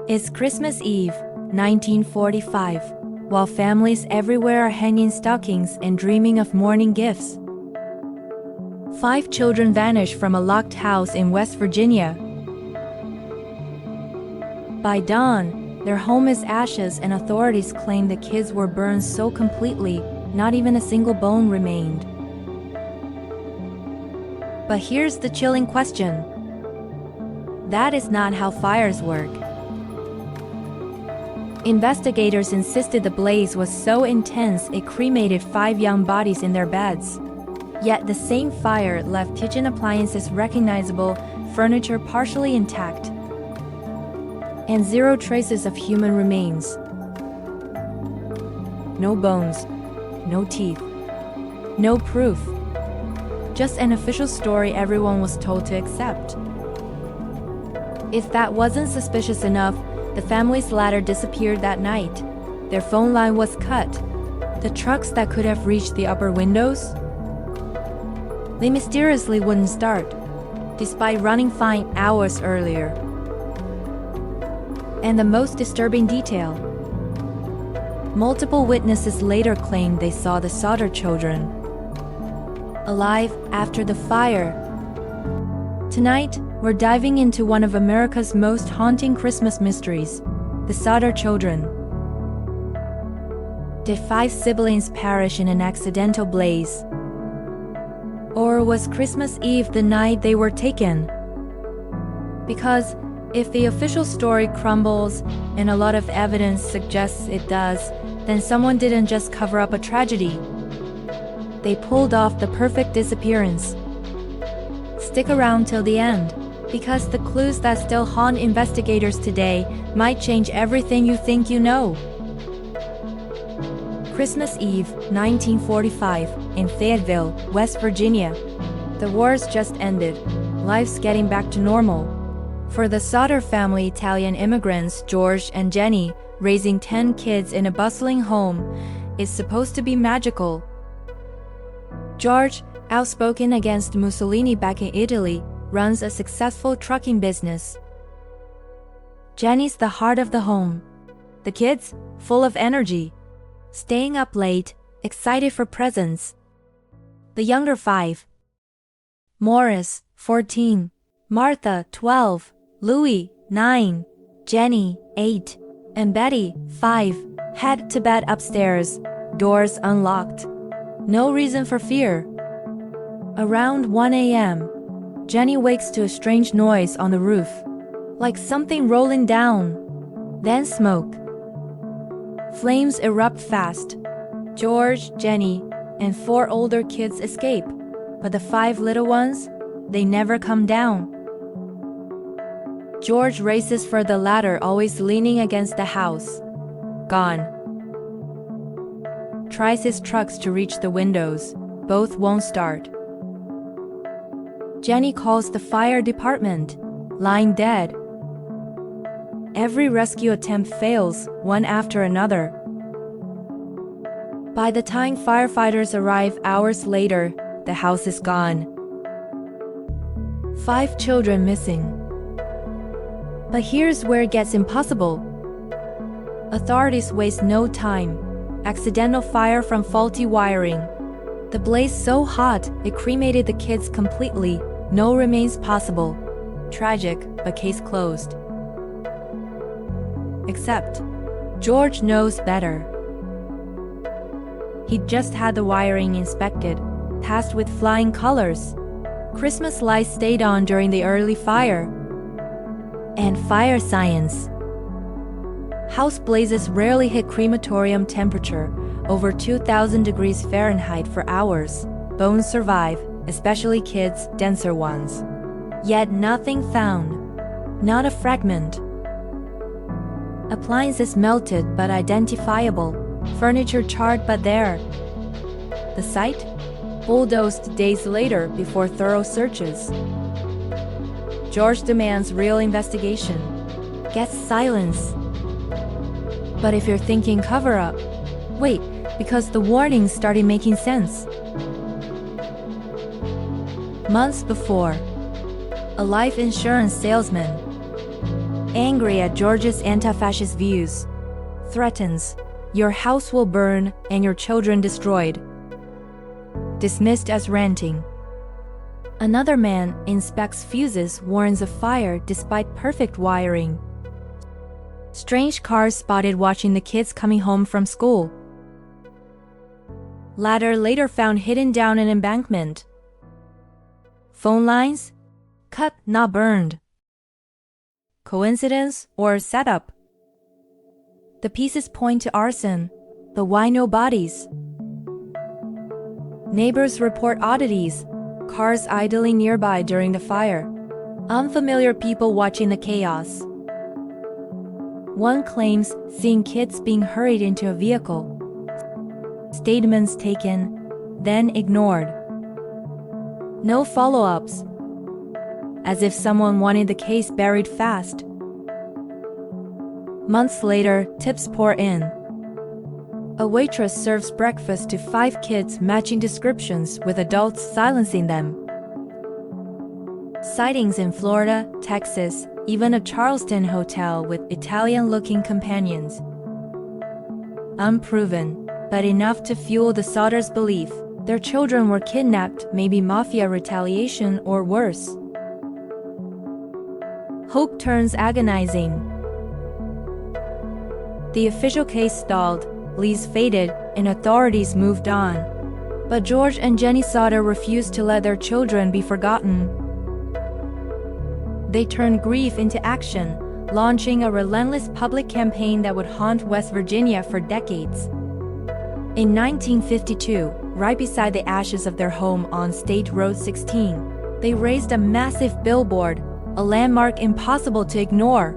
It's Christmas Eve, 1945, while families everywhere are hanging stockings and dreaming of morning gifts. 5 children vanish from a locked house in West Virginia. By dawn, their home is ashes and authorities claim the kids were burned so completely, not even a single bone remained. But here's the chilling question. That is not how fires work. Investigators insisted the blaze was so intense it cremated 5 young bodies in their beds. Yet the same fire left kitchen appliances recognizable, furniture partially intact, and 0 traces of human remains. No bones, no teeth, no proof. Just an official story everyone was told to accept. If that wasn't suspicious enough, the family's ladder disappeared that night. Their phone line was cut. The trucks that could have reached the upper windows, they mysteriously wouldn't start, despite running fine hours earlier. And the most disturbing detail, multiple witnesses later claimed they saw the Sodder children alive after the fire. Tonight, we're diving into one of America's most haunting Christmas mysteries, the Sodder children. Did 5 siblings perish in an accidental blaze? Or was Christmas Eve the night they were taken? Because if the official story crumbles, and a lot of evidence suggests it does, then someone didn't just cover up a tragedy. They pulled off the perfect disappearance. Stick around till the end, because the clues that still haunt investigators today might change everything you think you know. Christmas Eve, 1945, in Fayetteville, West Virginia. The war's just ended. Life's getting back to normal. For the Sodder family, Italian immigrants George and Jenny, raising 10 kids in a bustling home is supposed to be magical. George, outspoken against Mussolini back in Italy, runs a successful trucking business. Jenny's the heart of the home. The kids, full of energy, staying up late, excited for presents. The younger 5, Morris, 14, Martha, 12, Louis, 9, Jenny, 8, and Betty, 5, head to bed upstairs, doors unlocked. No reason for fear. Around 1 a.m., Jenny wakes to a strange noise on the roof, like something rolling down. Then smoke. Flames erupt fast. George, Jenny, and 4 older kids escape, but the 5 little ones, they never come down. George races for the ladder, always leaning against the house. Gone. Tries his trucks to reach the windows. Both won't start. Jenny calls the fire department, lying dead. Every rescue attempt fails, one after another. By the time firefighters arrive hours later, the house is gone. 5 children missing. But here's where it gets impossible. Authorities waste no time. Accidental fire from faulty wiring. The blaze so hot, it cremated the kids completely. No remains possible. Tragic, but case closed. Except, George knows better. He'd just had the wiring inspected, passed with flying colors. Christmas lights stayed on during the early fire. And fire science. House blazes rarely hit crematorium temperature, over 2,000 degrees Fahrenheit for hours. Bones survive, especially kids, denser ones. Yet nothing found. Not a fragment. Appliances melted but identifiable. Furniture charred but there. The site? Bulldozed days later before thorough searches. George demands real investigation. Gets silence. But if you're thinking cover-up, wait, because the warnings started making sense. Months before, a life insurance salesman, Angry at George's anti-fascist views. Threatens, "Your house will burn and your children destroyed." Dismissed as ranting. Another man inspects fuses, warns of fire despite perfect wiring. Strange cars spotted watching the kids coming home from school. Ladder later found hidden down an embankment. Phone lines? Cut, not burned. Coincidence or setup? The pieces point to arson, but why no bodies? Neighbors report oddities, cars idling nearby during the fire. Unfamiliar people watching the chaos. One claims seeing kids being hurried into a vehicle. Statements taken, then ignored. No follow-ups. As if someone wanted the case buried fast. Months later, tips pour in. A waitress serves breakfast to 5 kids matching descriptions with adults silencing them. Sightings in Florida, Texas, even a Charleston hotel with Italian-looking companions. Unproven, but enough to fuel the Sodders' belief their children were kidnapped, maybe mafia retaliation or worse. Hope turns agonizing. The official case stalled, leads faded, and authorities moved on. But George and Jenny Sodder refused to let their children be forgotten. They turned grief into action, launching a relentless public campaign that would haunt West Virginia for decades. In 1952, right beside the ashes of their home on State Road 16, they raised a massive billboard, a landmark impossible to ignore.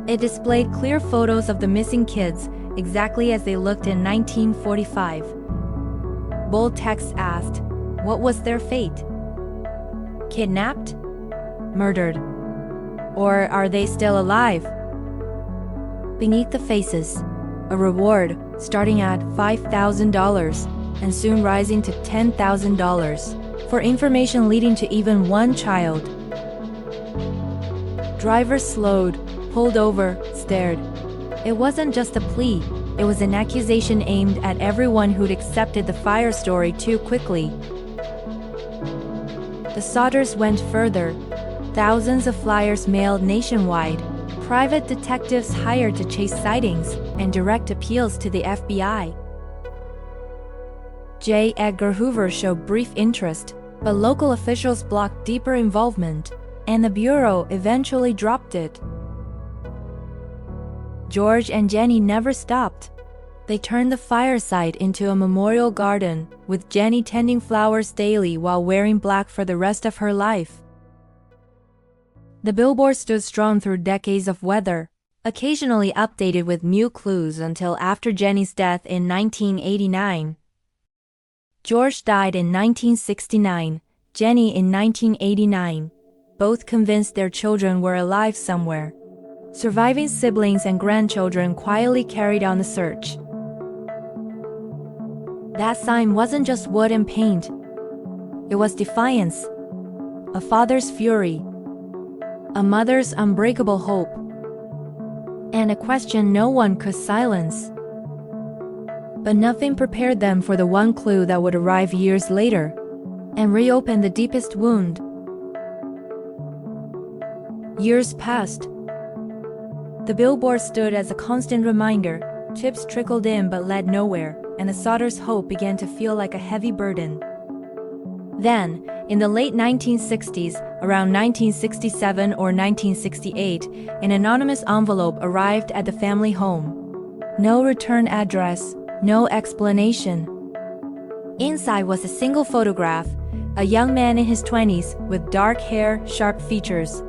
It displayed clear photos of the missing kids, exactly as they looked in 1945. Bold text asked, what was their fate? Kidnapped? Murdered? Or are they still alive? Beneath the faces, a reward starting at $5,000 and soon rising to $10,000 for information leading to even one child. Drivers slowed, pulled over, stared. It wasn't just a plea, it was an accusation aimed at everyone who'd accepted the fire story too quickly. The Sodders went further. Thousands of flyers mailed nationwide, private detectives hired to chase sightings, and direct appeals to the FBI. J. Edgar Hoover showed brief interest, but local officials blocked deeper involvement, and the Bureau eventually dropped it. George and Jenny never stopped. They turned the fireside into a memorial garden, with Jenny tending flowers daily while wearing black for the rest of her life. The billboard stood strong through decades of weather, occasionally updated with new clues until after Jenny's death in 1989. George died in 1969, Jenny in 1989, both convinced their children were alive somewhere. Surviving siblings and grandchildren quietly carried on the search. That sign wasn't just wood and paint. It was defiance, a father's fury, a mother's unbreakable hope, and a question no one could silence. But nothing prepared them for the one clue that would arrive years later and reopen the deepest wound. Years passed. The billboard stood as a constant reminder. Tips trickled in but led nowhere, and the Sodders' hope began to feel like a heavy burden. Then, in the late 1960s, around 1967 or 1968, an anonymous envelope arrived at the family home. No return address, no explanation. Inside was a single photograph, a young man in his 20s with dark hair, sharp features,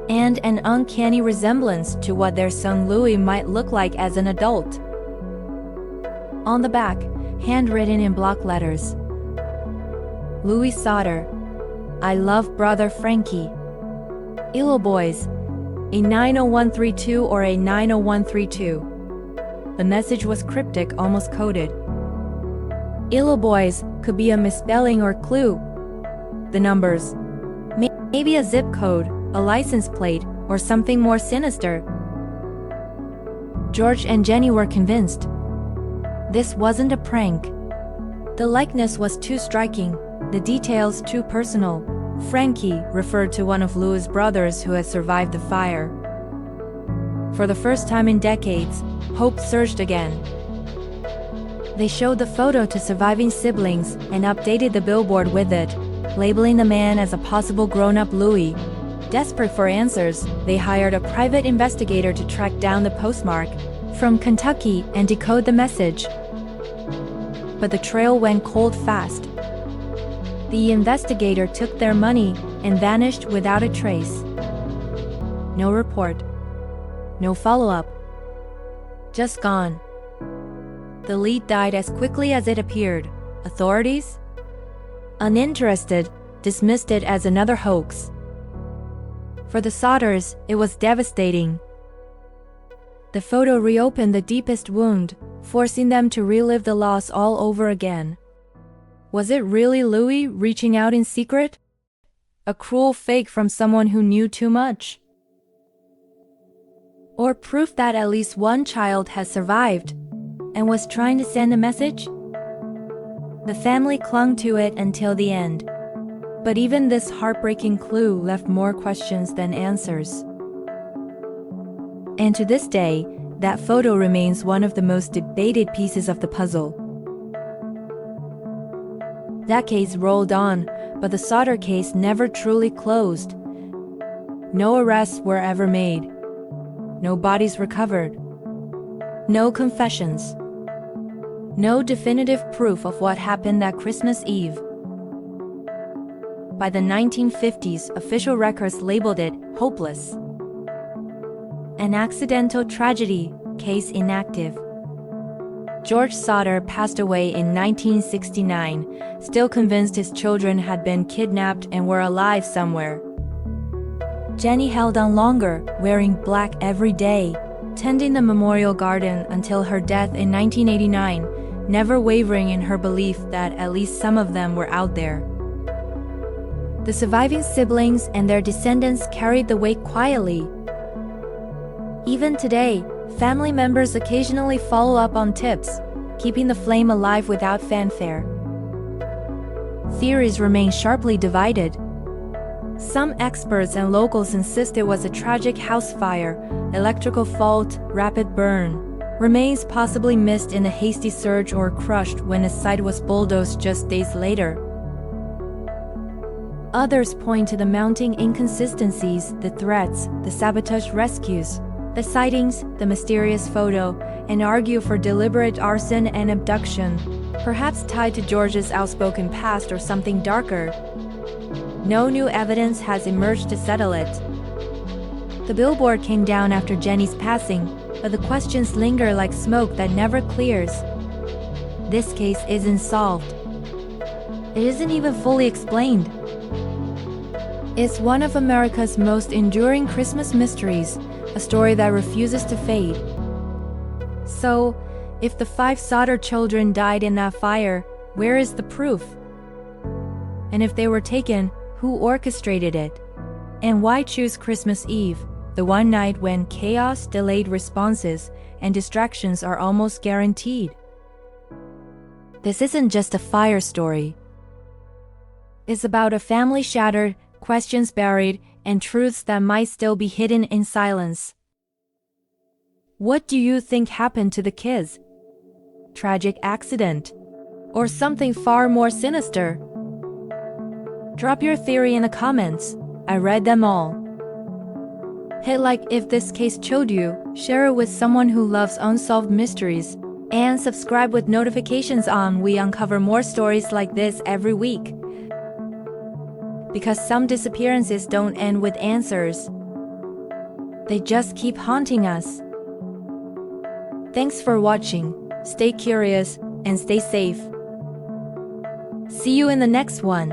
and an uncanny resemblance to what their son Louis might look like as an adult. On the back, handwritten in block letters, Louis Sodder, I love brother Frankie. Illo boys, a 90132 or a 90132. The message was cryptic, almost coded. Illo boys could be a misspelling or clue. The numbers, maybe a zip code, a license plate, or something more sinister. George and Jenny were convinced. This wasn't a prank. The likeness was too striking, the details too personal. Frankie referred to one of Louis' brothers who had survived the fire. For the first time in decades, hope surged again. They showed the photo to surviving siblings and updated the billboard with it, labeling the man as a possible grown-up Louis. Desperate for answers, they hired a private investigator to track down the postmark from Kentucky and decode the message. But the trail went cold fast. The investigator took their money and vanished without a trace. No report. No follow-up. Just gone. The lead died as quickly as it appeared. Authorities, uninterested, dismissed it as another hoax. For the Sodders, it was devastating. The photo reopened the deepest wound, forcing them to relive the loss all over again. Was it really Louis reaching out in secret? A cruel fake from someone who knew too much? Or proof that at least one child has survived and was trying to send a message? The family clung to it until the end. But even this heartbreaking clue left more questions than answers. And to this day, that photo remains one of the most debated pieces of the puzzle. Decades rolled on, but the Sodder case never truly closed. No arrests were ever made. No bodies recovered. No confessions. No definitive proof of what happened that Christmas Eve. By the 1950s, official records labeled it hopeless. An accidental tragedy, case inactive. George Sodder passed away in 1969, still convinced his children had been kidnapped and were alive somewhere. Jenny held on longer, wearing black every day, tending the memorial garden until her death in 1989, never wavering in her belief that at least some of them were out there. The surviving siblings and their descendants carried the weight quietly. Even today, family members occasionally follow up on tips, keeping the flame alive without fanfare. Theories remain sharply divided. Some experts and locals insist it was a tragic house fire, electrical fault, rapid burn. Remains possibly missed in a hasty surge or crushed when a site was bulldozed just days later. Others point to the mounting inconsistencies, the threats, the sabotage rescues, the sightings, the mysterious photo, and argue for deliberate arson and abduction, perhaps tied to George's outspoken past or something darker. No new evidence has emerged to settle it. The billboard came down after Jenny's passing, but the questions linger like smoke that never clears. This case isn't solved. It isn't even fully explained. It's one of America's most enduring Christmas mysteries, a story that refuses to fade. So, if the 5 Sodder children died in that fire, where is the proof? And if they were taken, who orchestrated it? And why choose Christmas Eve, the one night when chaos, delayed responses, and distractions are almost guaranteed? This isn't just a fire story. It's about a family shattered, questions buried, and truths that might still be hidden in silence. What do you think happened to the kids? Tragic accident? Or something far more sinister? Drop your theory in the comments. I read them all. Hit like if this case chilled you, share it with someone who loves unsolved mysteries, and subscribe with notifications on. We uncover more stories like this every week. Because some disappearances don't end with answers. They just keep haunting us. Thanks for watching. Stay curious and stay safe. See you in the next one.